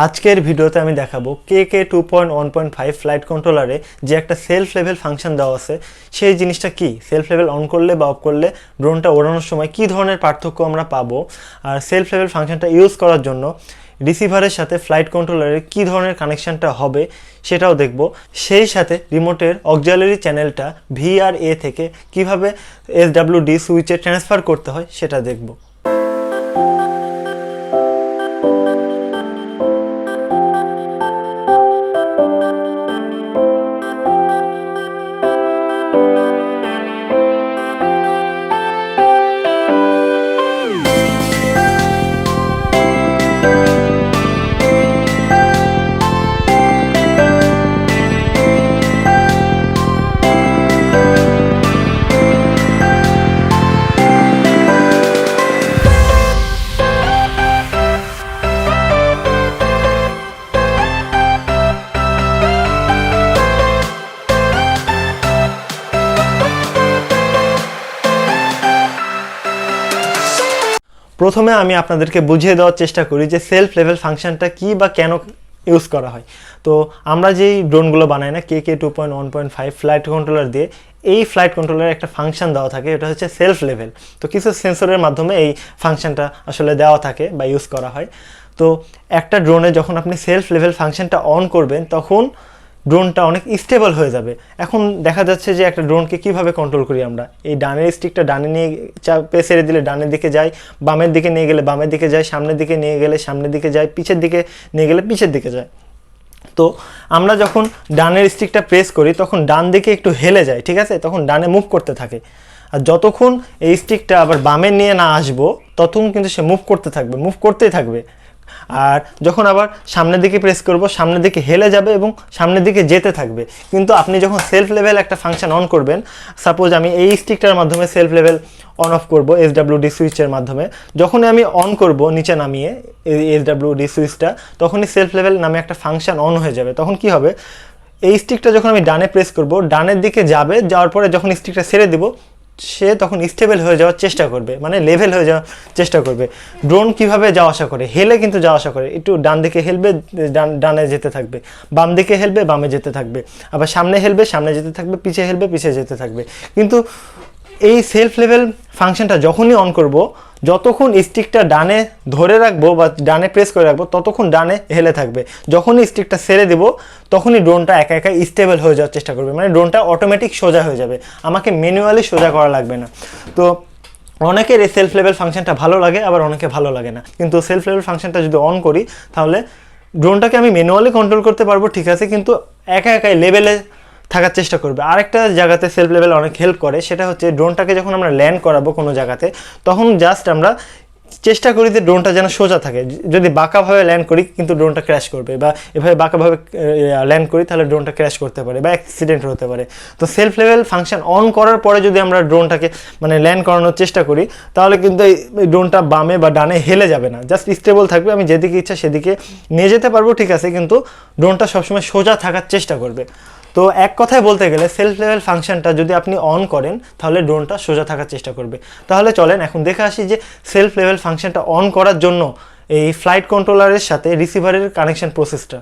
আজকের ভিডিওতে আমি দেখাবো কে 2.1.5 ফ্লাইট কন্ট্রোলারে যে একটা সেলফ লেভেল ফাংশন দেওয়া আছে সেই জিনিসটা কি, সেলফ লেভেল অন করলে বা অফ করলে ড্রোনটা ওড়ানোর সময় কি ধরনের পার্থক্য আমরা পাবো, আর সেলফ লেভেল ফাংশনটা ইউজ করার জন্য রিসিভারের সাথে ফ্লাইট কন্ট্রোলারের কি ধরনের কানেকশনটা হবে সেটাও দেখব। সেই সাথে রিমোটের অক্সিলারি চ্যানেলটা VRA থেকে কিভাবে SWD সুইচে ট্রান্সফার করতে হয় সেটা দেখব। প্রথমে আমি আপনাদেরকে বুঝিয়ে দেওয়ার চেষ্টা করি যে সেলফ লেভেল ফাংশনটা কি বা কেন ইউজ করা হয়। তো আমরা যেই ড্রোনগুলো বানাই না কে 2.1.5 ফ্লাইট কন্ট্রোলার দিয়ে, এই ফ্লাইট কন্ট্রোলারে একটা ফাংশন দেওয়া থাকে, এটা হচ্ছে সেলফ লেভেল। তো কিছু সেন্সরের মাধ্যমে এই ফাংশনটা আসলে দেওয়া থাকে বা ইউজ করা হয়। তো একটা ড্রোনে যখন আপনি সেলফ লেভেল ফাংশনটা অন করবেন তখন ড্রোনটা অনেক স্টেবল হয়ে যাবে। এখন দেখা যাচ্ছে যে একটা ড্রোনকে কিভাবে কন্ট্রোল করি আমরা, এই ডানের স্টিকটা ডানে নিয়ে চাপে ছেড়ে দিলে ডানের দিকে যায়, বামের দিকে নিয়ে গেলে বামের দিকে যায়, সামনের দিকে নিয়ে গেলে সামনের দিকে যায়, পিছের দিকে নিয়ে গেলে পিছের দিকে যায়। তো আমরা যখন ডানের স্টিকটা প্রেস করি তখন ডান দিকে একটু হেলে যায়, ঠিক আছে, তখন ডানে মুভ করতে থাকে। আর যতক্ষণ এই স্টিকটা আবার বামে নিয়ে না আসবো ততক্ষণ কিন্তু সে মুভ করতে থাকবে, মুভ করতেই থাকবে। আর যখন আবার সামনের দিকে প্রেস করব সামনের দিকে হেলে যাবে এবং সামনের দিকে যেতে থাকবে। কিন্তু আপনি যখন সেলফ লেভেল একটা ফাংশন অন করবেন, সাপোজ আমি এই স্টিকটার মাধ্যমে সেলফ লেভেল অন অফ করব SWD সুইচের মাধ্যমে, যখনই আমি অন করব নিচে নামিয়ে এই SWD সুইচটা, তখনই সেলফ লেভেল নামে একটা ফাংশন অন হয়ে যাবে। তখন কি হবে, এই স্টিকটা যখন আমি ডানে প্রেস করব ডানের দিকে যাবে, যাওয়ার পরে যখন স্টিকটা ছেড়ে দিব সে তখন স্টেবল হয়ে যাওয়ার চেষ্টা করবে, মানে লেভেল হয়ে যাওয়ার চেষ্টা করবে। ড্রোন কিভাবে যাওয়া আসা করে, হেলে কিন্তু যাওয়া আসা করে, একটু ডান দিকে হেলবে ডানে যেতে থাকবে, বাম দিকে হেলবে বামে যেতে থাকবে, আবার সামনে হেলবে সামনে যেতে থাকবে, পিছে হেলবে পিছে যেতে থাকবে। কিন্তু এই সেলফ লেভেল ফাংশনটা যখনই অন করব, যতক্ষণ স্টিকটা ডানে ধরে রাখবো বা ডানে প্রেস করে রাখবো ততক্ষণ ডানে হেলে থাকবে। যখনই স্টিকটা ছেড়ে দিব তখনই ড্রোনটা একা একা স্টেবল হয়ে যাওয়ার চেষ্টা করবে, মানে ড্রোনটা অটোমেটিক সোজা হয়ে যাবে, আমাকে ম্যানুয়ালি সোজা করা লাগবে না। তো অনেকের এই সেলফ লেভেল ফাংশনটা ভালো লাগে, আবার অনেকে ভালো লাগে না। কিন্তু সেলফ লেভেল ফাংশনটা যদি অন করি তাহলে ড্রোনটাকে আমি ম্যানুয়ালি কন্ট্রোল করতে পারবো, ঠিক আছে, কিন্তু একা একাই লেভেলে থাকার চেষ্টা করবে। আরেকটা জায়গাতে সেলফ লেভেল অনেক হেল্প করে, সেটা হচ্ছে ড্রোনটাকে যখন আমরা ল্যান্ড করাবো কোনো জায়গাতে, তখন জাস্ট আমরা চেষ্টা করি যে ড্রোনটা যেন সোজা থাকে। যদি বাঁকাভাবে ল্যান্ড করি কিন্তু ড্রোনটা ক্র্যাশ করবে, বা এভাবে বাঁকাভাবে ল্যান্ড করি তাহলে ড্রোনটা ক্র্যাশ করতে পারে বা অ্যাক্সিডেন্ট হতে পারে। তো সেলফ লেভেল ফাংশন অন করার পরে যদি আমরা ড্রোনটাকে মানে ল্যান্ড করানোর চেষ্টা করি তাহলে কিন্তু এই ড্রোনটা বামে বা ডানে হেলে যাবে না, জাস্ট স্টেবল থাকবে। আমি যেদিকে ইচ্ছা সেদিকে নিয়ে যেতে পারবো, ঠিক আছে, কিন্তু ড্রোনটা সবসময় সোজা থাকার চেষ্টা করবে। তো এক কথায় বলতে গেলে সেলফ লেভেল ফাংশনটা যদি আপনি অন করেন তাহলে ড্রোনটা সোজা থাকার চেষ্টা করবে। তাহলে চলেন এখন দেখে আসি যে সেলফ লেভেল ফাংশনটা অন করার জন্য এই ফ্লাইট কন্ট্রোলারের সাথে রিসিভারের কানেকশন প্রসেসটা।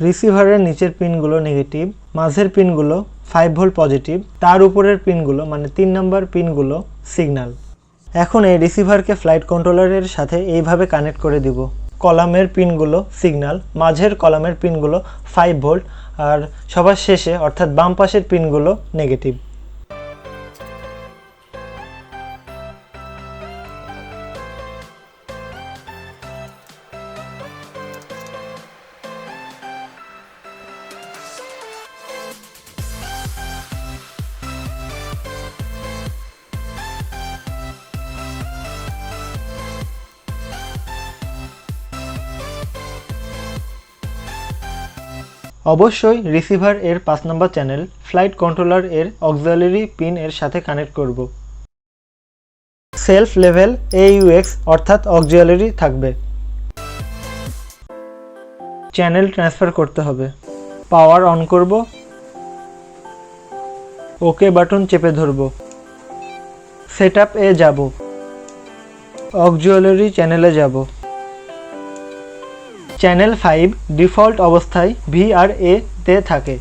রিসিভারের নিচের পিনগুলো নেগেটিভ, মাঝের পিনগুলো 5 ভোল্ট পজিটিভ, তার উপরের পিনগুলো মানে 3 নম্বর পিনগুলো সিগন্যাল। এখন এই রিসিভারকে ফ্লাইট কন্ট্রোলারের সাথে এইভাবে কানেক্ট করে দিব। কলামের পিনগুলো সিগন্যাল, মাঝের কলামের পিনগুলো 5 ভোল্ট, আর সবার শেষে অর্থাৎ বাম পাশের পিনগুলো নেগেটিভ। অবশ্যই রিসিভার এর 5 নম্বর চ্যানেল ফ্লাইট কন্ট্রোলার এর অক্সিলারি পিন এর সাথে কানেক্ট করব। সেলফ লেভেল AUX অর্থাৎ অক্সিলারি থাকবে। চ্যানেল ট্রান্সফার করতে হবে, পাওয়ার অন করব, ওকে বাটন চেপে ধরব, সেটআপ এ যাব, অক্সিলারি চ্যানেলে যাব। চ্যানেল 5 ডিফল্ট অবস্থায় VRA তে থাকে।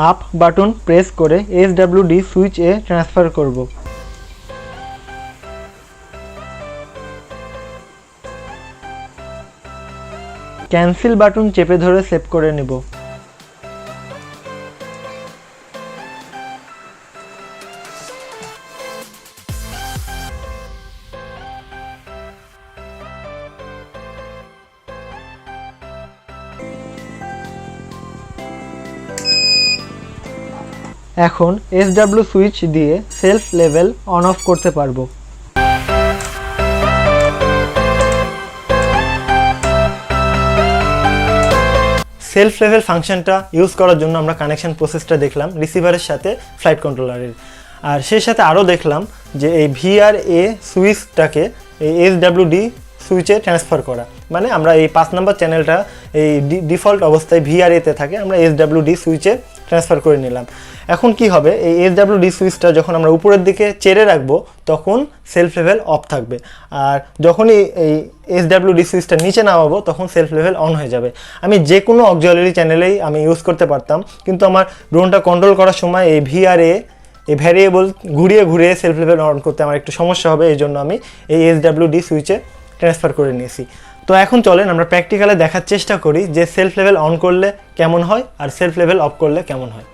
আপ বাটন প্রেস করে SWD সুইচ এ ট্রান্সফার করব। ক্যান্সেল বাটন চেপে ধরে সেভ করে নেব। এখন SW সুইচ দিয়ে সেলফ লেভেল অন অফ করতে পারবো। সেলফ লেভেল ফাংশনটা ইউজ করার জন্য আমরা কানেকশন প্রসেসটা দেখলাম রিসিভারের সাথে ফ্লাইট কন্ট্রোলারের, আর সেই সাথে আরও দেখলাম যে এই VRA সুইচটাকে এই SWD সুইচে ট্রান্সফার করা, মানে আমরা এই 5 নম্বর চ্যানেলটা এই ডিফল্ট অবস্থায় VRA তে থাকে, আমরা SWD সুইচে ট্রান্সফার করে নিলাম। এখন কি হবে, এই SWD সুইচটা যখন আমরা উপরের দিকে চেড়ে রাখবো তখন সেলফ লেভেল অফ থাকবে, আর যখনই এই SWD সুইচটা নিচে নামাবো তখন সেলফ লেভেল অন হয়ে যাবে। আমি যে কোনো অক্সিলারি চ্যানেলেই আমি ইউজ করতে পারতাম, কিন্তু আমার ড্রোনটা কন্ট্রোল করার সময় এই VRA এই ভ্যারিয়েবল ঘুরিয়ে ঘুরিয়ে সেলফ লেভেল অন করতে আমার একটু সমস্যা হবে, এই জন্য আমি এই SWD সুইচে ট্রান্সফার করে নিয়েছি। তো এখন চলেন আমরা প্র্যাকটিক্যালে দেখার চেষ্টা করি যে সেলফ লেভেল অন করলে কেমন হয় আর সেলফ লেভেল অফ করলে কেমন হয়।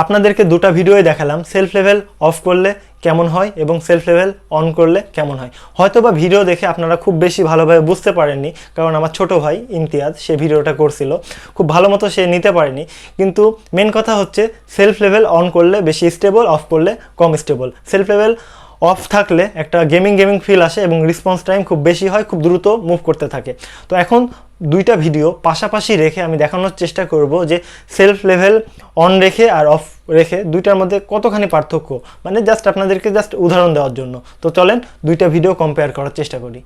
আপনাদেরকে দুটো ভিডিওই দেখালাম সেলফ লেভেল অফ করলে কেমন হয় এবং সেলফ লেভেল অন করলে কেমন হয়। হয়তোবা ভিডিও দেখে আপনারা খুব বেশি ভালোভাবে বুঝতে পারেননি, কারণ আমার ছোট ভাই ইমতিয়াজ সে ভিডিওটা করছিল, খুব ভালো মতো সে নিতে পারেনি। কিন্তু মেন কথা হচ্ছে সেলফ লেভেল অন করলে বেশি স্টেবল, অফ করলে কম স্টেবল। সেলফ লেভেল অফ থাকলে একটা গেমিং ফিল আসে এবং রেসপন্স টাইম খুব বেশি হয়, খুব দ্রুত মুভ করতে থাকে। তো এখন দুইটা ভিডিও পাশাপাশি রেখে আমি দেখানোর চেষ্টা করব যে সেলফ লেভেল অন রেখে আর অফ রেখে দুইটার মধ্যে কতখানি পার্থক্য, মানে জাস্ট আপনাদেরকে উদাহরণ দেওয়ার জন্য। তো চলেন দুইটা ভিডিও কম্পেয়ার করার চেষ্টা করি।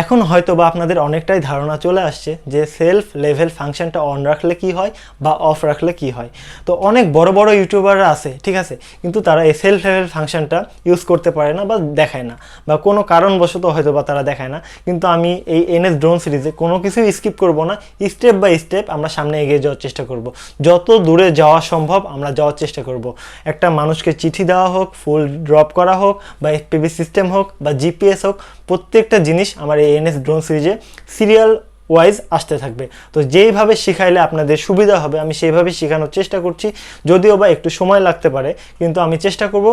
এখন হয়তো বা আপনাদের অনেকটাই ধারণা চলে আসছে যে সেলফ লেভেল ফাংশনটা অন রাখলে কি হয় বা অফ রাখলে কি হয়। তো অনেক বড় বড় ইউটিউবাররা আছে, ঠিক আছে, কিন্তু তারা এই সেলফ লেভেল ফাংশনটা ইউজ করতে পারে না বা দেখায় না, বা কোনো কারণবশত হয়তো বা তারা দেখায় না। কিন্তু আমি এই এনএস ড্রোন সিরিজে কোনো কিছুই স্কিপ করব না, স্টেপ বাই স্টেপ আমরা সামনে এগিয়ে যাওয়ার চেষ্টা করব, যত দূরে যাওয়া সম্ভব আমরা যাওয়ার চেষ্টা করব। একটা মানুষকে চিঠি দেওয়া হোক, ফুল ড্রপ করা হোক, বা এফপিভি সিস্টেম হোক, বা জিপিএস হোক, প্রত্যেকটা জিনিস আমার এই এনএস ড্রোন সিরিজে সিরিয়াল ওয়াইজ আসতে থাকবে। তো যেইভাবে শিখাইলে আপনাদের সুবিধা হবে আমি সেইভাবে শেখানোর চেষ্টা করছি, যদিও বা একটু সময় লাগতে পারে, কিন্তু আমি চেষ্টা করব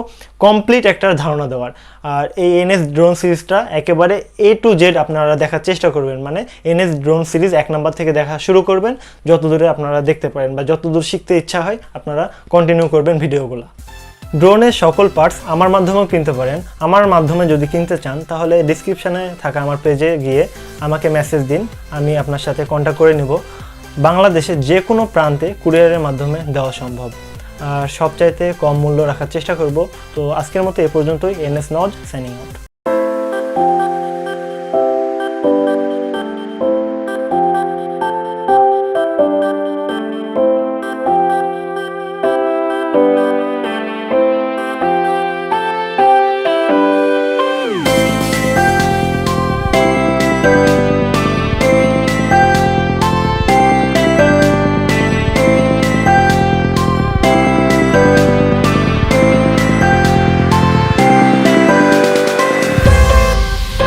কমপ্লিট একটা ধারণা দেওয়ার। আর এই এনএস ড্রোন সিরিজটা একেবারে A to Z আপনারা দেখার চেষ্টা করবেন, মানে এনএস ড্রোন সিরিজ 1 নাম্বার থেকে দেখা শুরু করবেন, যত দূরে আপনারা দেখতে পারেন বা যত দূর শিখতে ইচ্ছা হয় আপনারা কন্টিনিউ করবেন ভিডিওগুলো। ড্রোনের সকল পার্টস আমার মাধ্যমেও কিনতে পারেন। আমার মাধ্যমে যদি কিনতে চান তাহলে ডিসক্রিপশানে থাকা আমার পেজে গিয়ে আমাকে মেসেজ দিন, আমি আপনার সাথে কন্ট্যাক্ট করে নিব। বাংলাদেশের যে কোনো প্রান্তে কুরিয়ারের মাধ্যমে দেওয়া সম্ভব, আর সবচাইতে কম মূল্য রাখার চেষ্টা করব। তো আজকের মতো এ পর্যন্তই। NS নজ signing out.